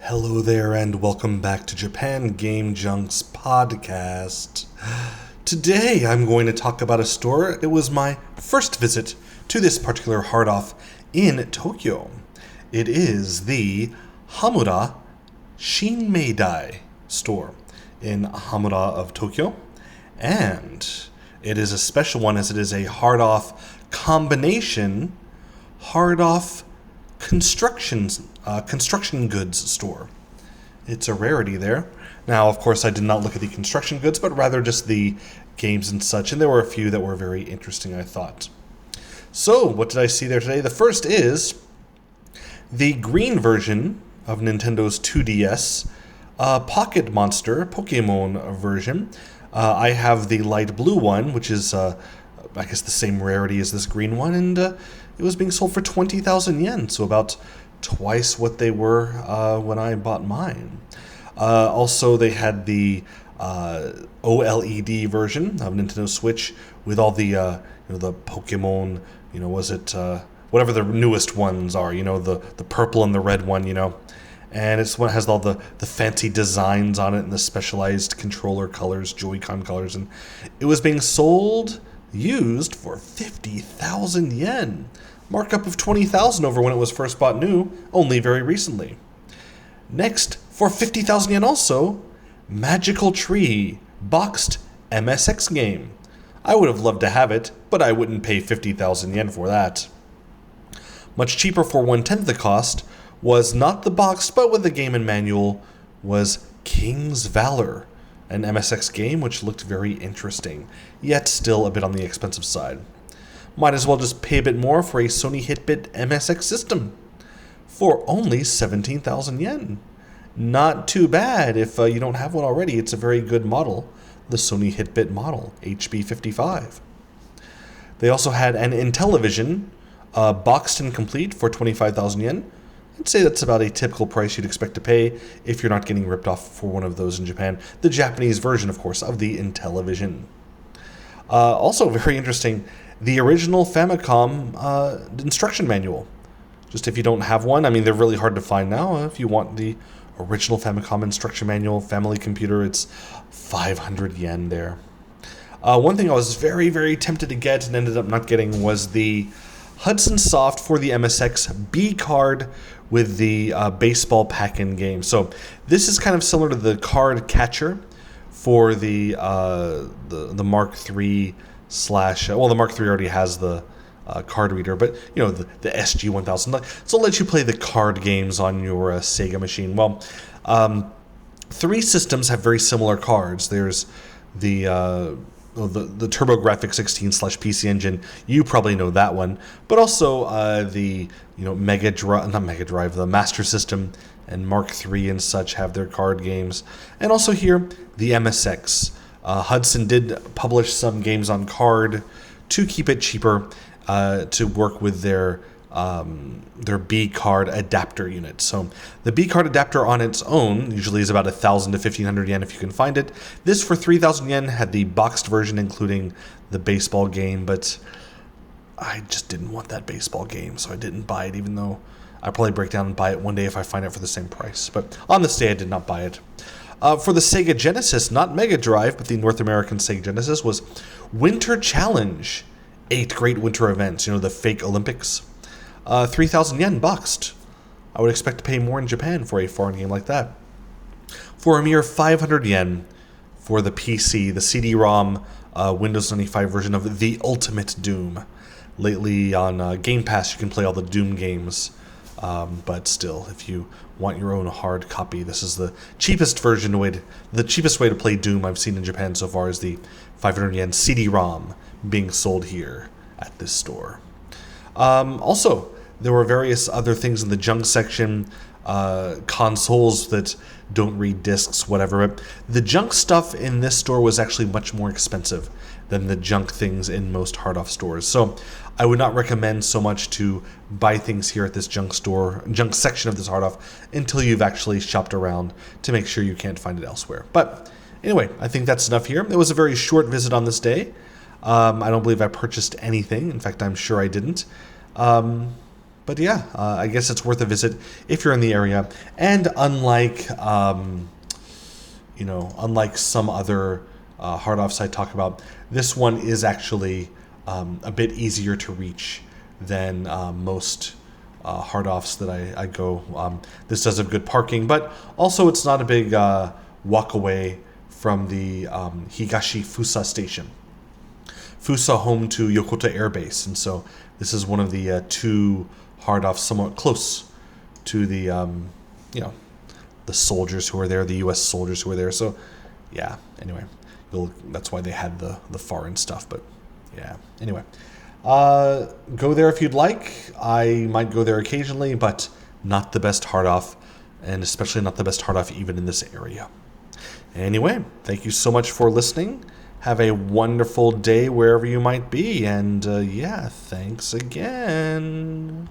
Hello there, and welcome back to Japan Game Junk's podcast. Today I'm going to talk about a store. It was my first visit to this particular hard-off in Tokyo. It is the Hamura Shinmeidai store in Hamura of Tokyo. And it is a special one as it is a hard-off combination hard-off construction goods store. It's a rarity there. Now, of course, I did not look at the construction goods, but rather just the games and such, and there were a few that were very interesting, I thought. So, what did I see there today? The first is the green version of Nintendo's 2DS Pocket Monster Pokemon version. I have the light blue one, which is, I guess, the same rarity as this green one, and it was being sold for 20,000 yen, so about twice what they were when I bought mine. Also, they had the OLED version of Nintendo Switch with all the the Pokemon. Was it whatever the newest ones are? The purple and the red one. And it's one that has all the fancy designs on it and the specialized controller colors, Joy-Con colors, and it was being sold used for 50,000 yen. Markup of 20,000 over when it was first bought new, only very recently. Next, for 50,000 yen also, Magical Tree boxed MSX game. I would have loved to have it, but I wouldn't pay 50,000 yen for that. Much cheaper for 1/10 the cost was not the boxed, but with the game and manual, was King's Valor, an MSX game which looked very interesting, yet still a bit on the expensive side. Might as well just pay a bit more for a Sony Hitbit MSX system for only 17,000 yen. Not too bad if you don't have one already. It's a very good model, the Sony Hitbit model, HB55. They also had an Intellivision boxed and complete for 25,000 yen. I'd say that's about a typical price you'd expect to pay if you're not getting ripped off for one of those in Japan. The Japanese version, of course, of the Intellivision. Also very interesting, the original Famicom instruction manual. Just if you don't have one, they're really hard to find now. If you want the original Famicom instruction manual, family computer, it's 500 yen there. One thing I was very, very tempted to get and ended up not getting was the Hudson Soft for the MSX B card with the baseball pack-in game. So this is kind of similar to the card catcher for the Mark III the Mark III already has the card reader, but the SG-1000. So it lets you play the card games on your Sega machine. Well, three systems have very similar cards. There's the TurboGrafx 16/PC Engine. You probably know that one, but also the the Master System and Mark III and such have their card games, and also here the MSX. Hudson did publish some games on card to keep it cheaper to work with their B card adapter unit. So the B card adapter on its own usually is about 1,000 to 1,500 yen if you can find it. This for 3,000 yen had the boxed version including the baseball game, but I just didn't want that baseball game, so I didn't buy it, even though I'll probably break down and buy it one day if I find it for the same price. But on this day I did not buy it. For the Sega Genesis, not Mega Drive, but the North American Sega Genesis, was Winter Challenge. 8 great winter events, the fake Olympics. 3,000 yen boxed. I would expect to pay more in Japan for a foreign game like that. For a mere 500 yen for the PC, the CD-ROM Windows 95 version of The Ultimate Doom. Lately on Game Pass, you can play all the Doom games. But still, if you want your own hard copy, this is the cheapest way to play Doom I've seen in Japan so far is the 500 yen CD-ROM being sold here at this store. Also, there were various other things in the junk section, consoles that don't read discs, whatever. But the junk stuff in this store was actually much more expensive than the junk things in most hard-off stores. So I would not recommend so much to buy things here at this junk section of this hard-off until you've actually shopped around to make sure you can't find it elsewhere. But anyway, I think that's enough here. It was a very short visit on this day. I don't believe I purchased anything. In fact, I'm sure I didn't. But yeah, I guess it's worth a visit if you're in the area. And unlike some other hard offs I talk about, this one is actually a bit easier to reach than most hard offs that I go. This does have good parking, but also it's not a big walk away from the Higashi Fusa station. Fusa home to Yokota Air Base, and so this is one of the two hard offs somewhat close to the the soldiers who are there, the U.S. soldiers who are there. So yeah, anyway, that's why they had the foreign stuff. But yeah, anyway, go there if you'd like. I might go there occasionally, but not the best hard off, and especially not the best hard off even in this area. Anyway, thank you so much for listening. Have a wonderful day wherever you might be, and yeah, thanks again.